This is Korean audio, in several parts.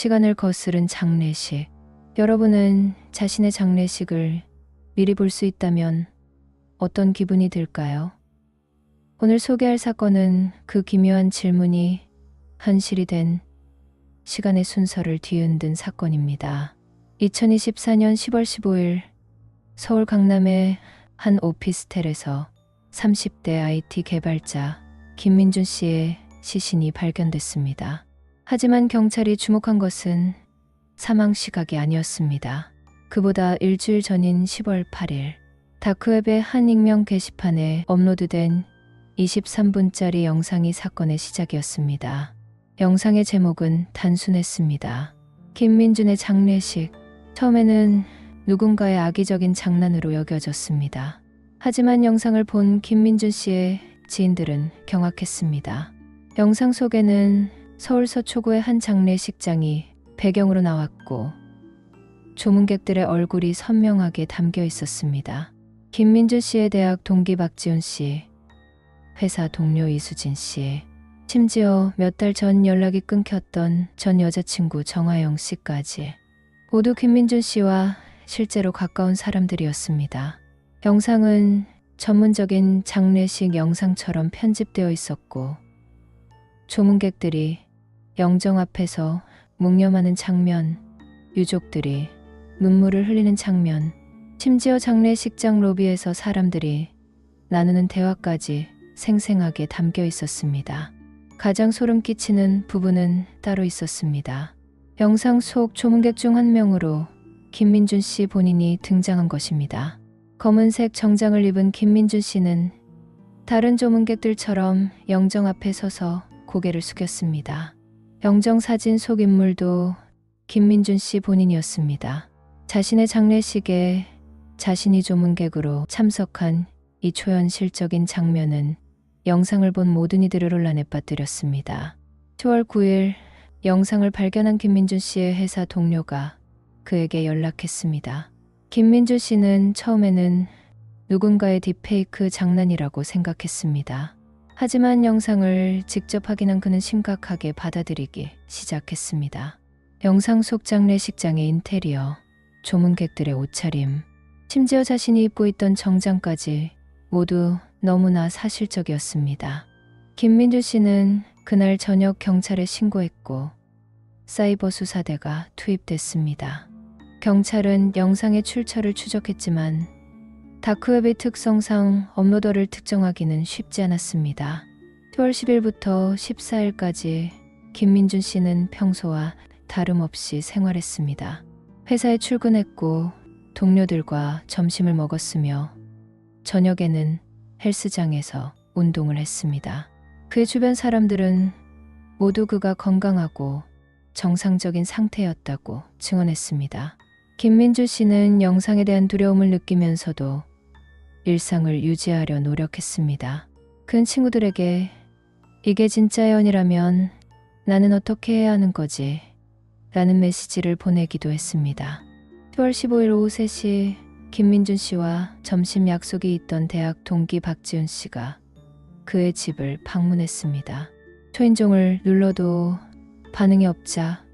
시간을 거스른 장례식. 여러분은 자신의 장례식을 미리 볼 수 있다면 어떤 기분이 들까요? 오늘 소개할 사건은 그 기묘한 질문이 현실이 된 시간의 순서를 뒤흔든 사건입니다. 2024년 10월 15일 서울 강남의 한 오피스텔에서 30대 IT 개발자 김민준 씨의 시신이 발견됐습니다. 하지만 경찰이 주목한 것은 사망 시각이 아니었습니다. 그보다 일주일 전인 10월 8일 다크웹의 한 익명 게시판에 업로드된 23분짜리 영상이 사건의 시작이었습니다. 영상의 제목은 단순했습니다. 김민준의 장례식. 처음에는 누군가의 악의적인 장난으로 여겨졌습니다. 하지만 영상을 본 김민준 씨의 지인들은 경악했습니다. 영상 속에는 서울 서초구의 한 장례식장이 배경으로 나왔고 조문객들의 얼굴이 선명하게 담겨 있었습니다. 김민준 씨의 대학 동기 박지훈 씨, 회사 동료 이수진 씨, 심지어 몇 달 전 연락이 끊겼던 전 여자친구 정아영 씨까지 모두 김민준 씨와 실제로 가까운 사람들이었습니다. 영상은 전문적인 장례식 영상처럼 편집되어 있었고 조문객들이 영정 앞에서 묵념하는 장면, 유족들이 눈물을 흘리는 장면, 심지어 장례식장 로비에서 사람들이 나누는 대화까지 생생하게 담겨 있었습니다. 가장 소름 끼치는 부분은 따로 있었습니다. 영상 속 조문객 중 한 명으로 김민준 씨 본인이 등장한 것입니다. 검은색 정장을 입은 김민준 씨는 다른 조문객들처럼 영정 앞에 서서 고개를 숙였습니다. 영정 사진 속 인물도 김민준 씨 본인이었습니다. 자신의 장례식에 자신이 조문객으로 참석한 이 초현실적인 장면은 영상을 본 모든 이들을 혼란에 빠뜨렸습니다. 10월 9일 영상을 발견한 김민준 씨의 회사 동료가 그에게 연락했습니다. 김민준 씨는 처음에는 누군가의 딥페이크 장난이라고 생각했습니다. 하지만 영상을 직접 확인한 그는 심각하게 받아들이기 시작했습니다. 영상 속 장례식장의 인테리어, 조문객들의 옷차림, 심지어 자신이 입고 있던 정장까지 모두 너무나 사실적이었습니다. 김민준 씨는 그날 저녁 경찰에 신고했고 사이버 수사대가 투입됐습니다. 경찰은 영상의 출처를 추적했지만 다크웹의 특성상 업로더를 특정하기는 쉽지 않았습니다. 10월 10일부터 14일까지 김민준 씨는 평소와 다름없이 생활했습니다. 회사에 출근했고 동료들과 점심을 먹었으며 저녁에는 헬스장에서 운동을 했습니다. 그의 주변 사람들은 모두 그가 건강하고 정상적인 상태였다고 증언했습니다. 김민준 씨는 영상에 대한 두려움을 느끼면서도 일상을 유지하려 노력했습니다. 그는 친구들에게 이게 진짜의 연이라면 나는 어떻게 해야 하는 거지? 라는 메시지를 보내기도 했습니다. 10월 15일 오후 3시 김민준 씨와 점심 약속이 있던 대학 동기 박지훈 씨가 그의 집을 방문했습니다. 초인종을 눌러도 반응이 없자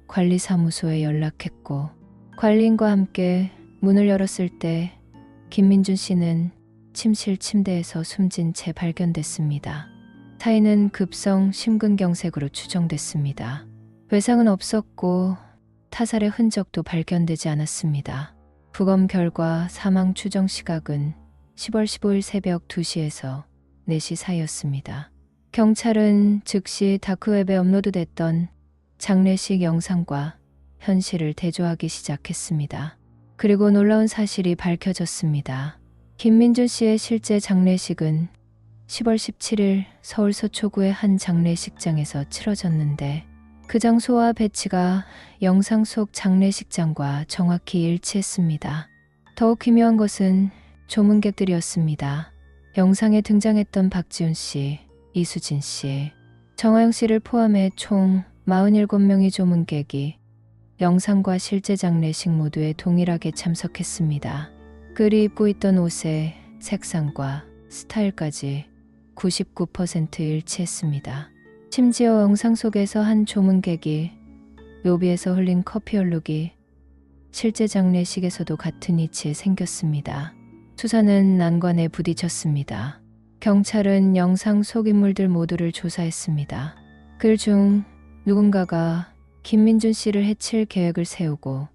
관리사무소에 연락했고 관리인과 함께 문을 열었을 때 김민준 씨는 침실 침대에서 숨진 채 발견됐습니다. 사인은 급성 심근경색으로 추정됐습니다. 외상은 없었고 타살의 흔적도 발견되지 않았습니다. 부검 결과 사망 추정 시각은 10월 15일 새벽 2시에서 4시 사이였습니다. 경찰은 즉시 다크웹에 업로드됐던 장례식 영상과 현실을 대조하기 시작했습니다. 그리고 놀라운 사실이 밝혀졌습니다. 김민준 씨의 실제 장례식은 10월 17일 서울 서초구의 한 장례식장에서 치러졌는데 그 장소와 배치가 영상 속 장례식장과 정확히 일치했습니다. 더욱 기묘한 것은 조문객들이었습니다. 영상에 등장했던 박지훈 씨, 이수진 씨, 정아영 씨를 포함해 총 47명의 조문객이 영상과 실제 장례식 모두에 동일하게 참석했습니다. 그들이 입고 있던 옷의 색상과 스타일까지 99% 일치했습니다. 심지어 영상 속에서 한 조문객이 로비에서 흘린 커피 얼룩이 실제 장례식에서도 같은 위치에 생겼습니다. 수사는 난관에 부딪혔습니다. 경찰은 영상 속 인물들 모두를 조사했습니다. 그 중 누군가가 김민준 씨를 해칠 계획을 세우고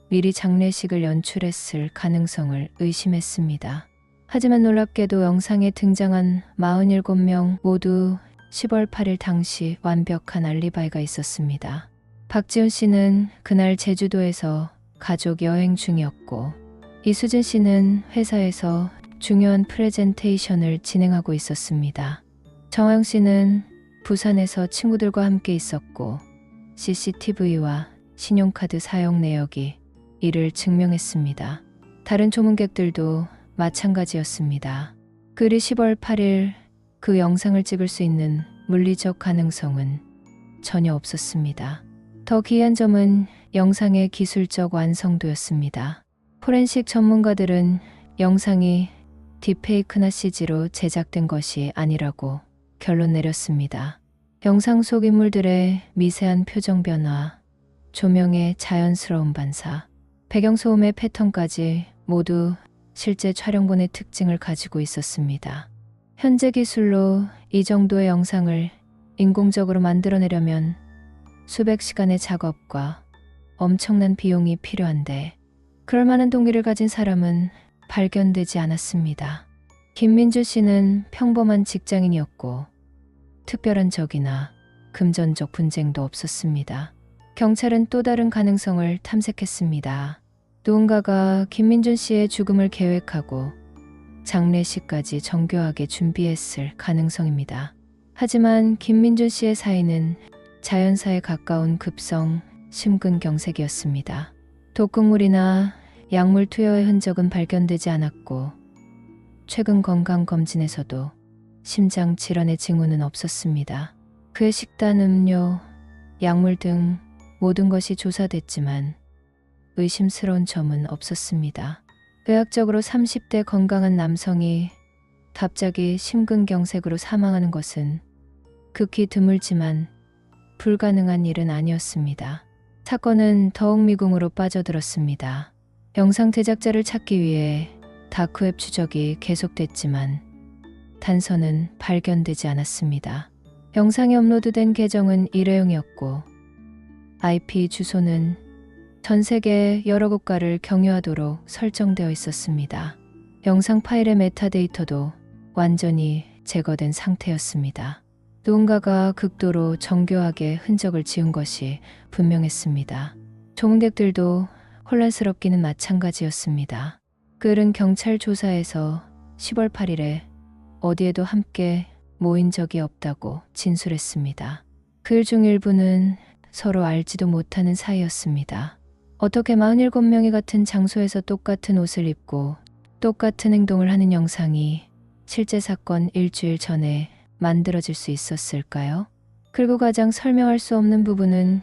미리 장례식을 연출했을 가능성을 의심했습니다. 하지만 놀랍게도 영상에 등장한 47명 모두 10월 8일 당시 완벽한 알리바이가 있었습니다. 박지훈 씨는 그날 제주도에서 가족 여행 중이었고 이수진 씨는 회사에서 중요한 프레젠테이션을 진행하고 있었습니다. 정화영 씨는 부산에서 친구들과 함께 있었고 CCTV와 신용카드 사용 내역이 이를 증명했습니다. 다른 조문객들도 마찬가지였습니다. 그리 10월 8일 그 영상을 찍을 수 있는 물리적 가능성은 전혀 없었습니다. 더 기이한 점은 영상의 기술적 완성도였습니다. 포렌식 전문가들은 영상이 딥페이크나 CG로 제작된 것이 아니라고 결론 내렸습니다. 영상 속 인물들의 미세한 표정 변화, 조명의 자연스러운 반사, 배경소음의 패턴까지 모두 실제 촬영본의 특징을 가지고 있었습니다. 현재 기술로 이 정도의 영상을 인공적으로 만들어내려면 수백 시간의 작업과 엄청난 비용이 필요한데 그럴 만한 동기를 가진 사람은 발견되지 않았습니다. 김민주 씨는 평범한 직장인이었고 특별한 적이나 금전적 분쟁도 없었습니다. 경찰은 또 다른 가능성을 탐색했습니다. 누군가가 김민준 씨의 죽음을 계획하고 장례식까지 정교하게 준비했을 가능성입니다. 하지만 김민준 씨의 사인은 자연사에 가까운 급성 심근경색이었습니다. 독극물이나 약물 투여의 흔적은 발견되지 않았고 최근 건강검진에서도 심장 질환의 징후는 없었습니다. 그의 식단, 음료, 약물 등 모든 것이 조사됐지만 의심스러운 점은 없었습니다. 의학적으로 30대 건강한 남성이 갑자기 심근경색으로 사망하는 것은 극히 드물지만 불가능한 일은 아니었습니다. 사건은 더욱 미궁으로 빠져들었습니다. 영상 제작자를 찾기 위해 다크웹 추적이 계속됐지만 단서는 발견되지 않았습니다. 영상이 업로드된 계정은 일회용이었고 IP 주소는 전 세계 여러 국가를 경유하도록 설정되어 있었습니다. 영상 파일의 메타데이터도 완전히 제거된 상태였습니다. 누군가가 극도로 정교하게 흔적을 지운 것이 분명했습니다. 조문객들도 혼란스럽기는 마찬가지였습니다. 그들은 경찰 조사에서 10월 8일에 어디에도 함께 모인 적이 없다고 진술했습니다. 그들 중 일부는 서로 알지도 못하는 사이였습니다. 어떻게 47명이 같은 장소에서 똑같은 옷을 입고 똑같은 행동을 하는 영상이 실제 사건 일주일 전에 만들어질 수 있었을까요? 그리고 가장 설명할 수 없는 부분은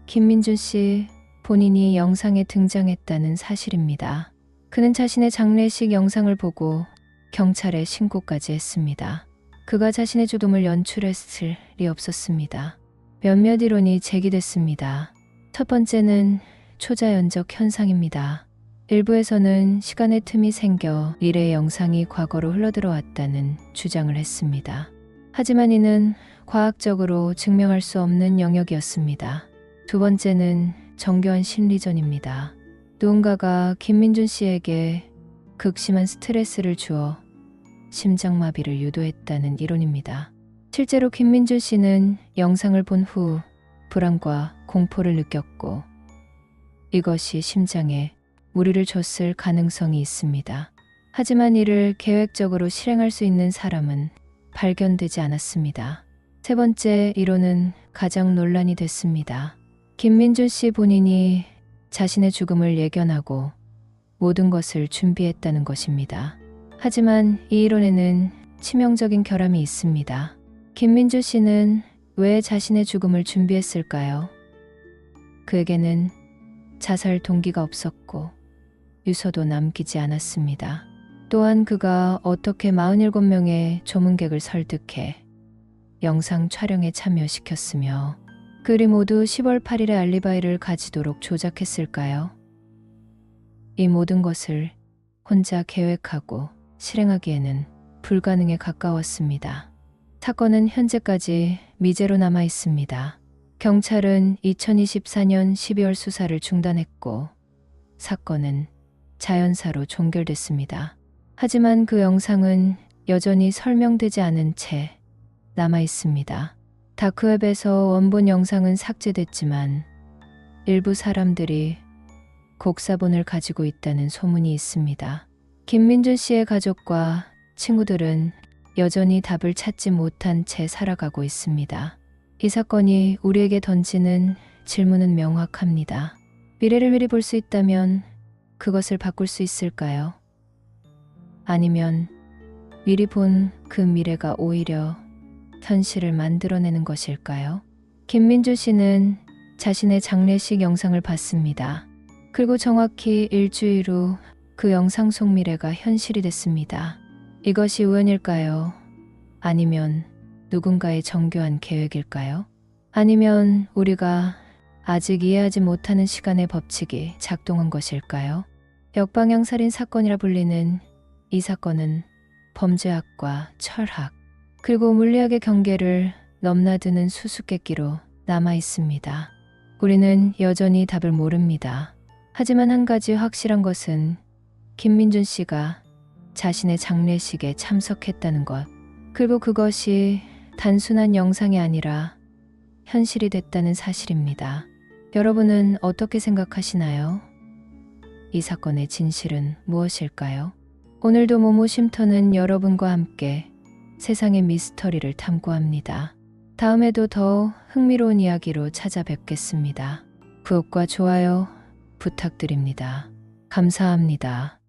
김민준 씨 본인이 영상에 등장했다는 사실입니다. 그는 자신의 장례식 영상을 보고 경찰에 신고까지 했습니다. 그가 자신의 죽음을 연출했을 리 없었습니다. 몇몇 이론이 제기됐습니다. 첫 번째는 초자연적 현상입니다. 일부에서는 시간의 틈이 생겨 미래의 영상이 과거로 흘러들어왔다는 주장을 했습니다. 하지만 이는 과학적으로 증명할 수 없는 영역이었습니다. 두 번째는 정교한 심리전입니다. 누군가가 김민준 씨에게 극심한 스트레스를 주어 심장마비를 유도했다는 이론입니다. 실제로 김민준 씨는 영상을 본 후 불안과 공포를 느꼈고 이것이 심장에 무리를 줬을 가능성이 있습니다. 하지만 이를 계획적으로 실행할 수 있는 사람은 발견되지 않았습니다. 세 번째 이론은 가장 논란이 됐습니다. 김민준 씨 본인이 자신의 죽음을 예견하고 모든 것을 준비했다는 것입니다. 하지만 이 이론에는 치명적인 결함이 있습니다. 김민준 씨는 왜 자신의 죽음을 준비했을까요? 그에게는 자살 동기가 없었고 유서도 남기지 않았습니다. 또한 그가 어떻게 47명의 조문객을 설득해 영상 촬영에 참여시켰으며 그리 모두 10월 8일에 알리바이를 가지도록 조작했을까요? 이 모든 것을 혼자 계획하고 실행하기에는 불가능에 가까웠습니다. 사건은 현재까지 미제로 남아 있습니다. 경찰은 2024년 12월 수사를 중단했고 사건은 자연사로 종결됐습니다. 하지만 그 영상은 여전히 설명되지 않은 채 남아 있습니다. 다크웹에서 원본 영상은 삭제됐지만 일부 사람들이 곡사본을 가지고 있다는 소문이 있습니다. 김민준 씨의 가족과 친구들은 여전히 답을 찾지 못한 채 살아가고 있습니다. 이 사건이 우리에게 던지는 질문은 명확합니다. 미래를 미리 볼 수 있다면 그것을 바꿀 수 있을까요? 아니면 미리 본 그 미래가 오히려 현실을 만들어내는 것일까요? 김민주 씨는 자신의 장례식 영상을 봤습니다. 그리고 정확히 일주일 후 그 영상 속 미래가 현실이 됐습니다. 이것이 우연일까요? 아니면 누군가의 정교한 계획일까요? 아니면 우리가 아직 이해하지 못하는 시간의 법칙이 작동한 것일까요? 역방향 살인 사건이라 불리는 이 사건은 범죄학과 철학, 그리고 물리학의 경계를 넘나드는 수수께끼로 남아 있습니다. 우리는 여전히 답을 모릅니다. 하지만 한 가지 확실한 것은 김민준 씨가 자신의 장례식에 참석했다는 것, 그리고 그것이 단순한 영상이 아니라 현실이 됐다는 사실입니다. 여러분은 어떻게 생각하시나요? 이 사건의 진실은 무엇일까요? 오늘도 모모 쉼터는 여러분과 함께 세상의 미스터리를 탐구합니다. 다음에도 더 흥미로운 이야기로 찾아뵙겠습니다. 구독과 좋아요 부탁드립니다. 감사합니다.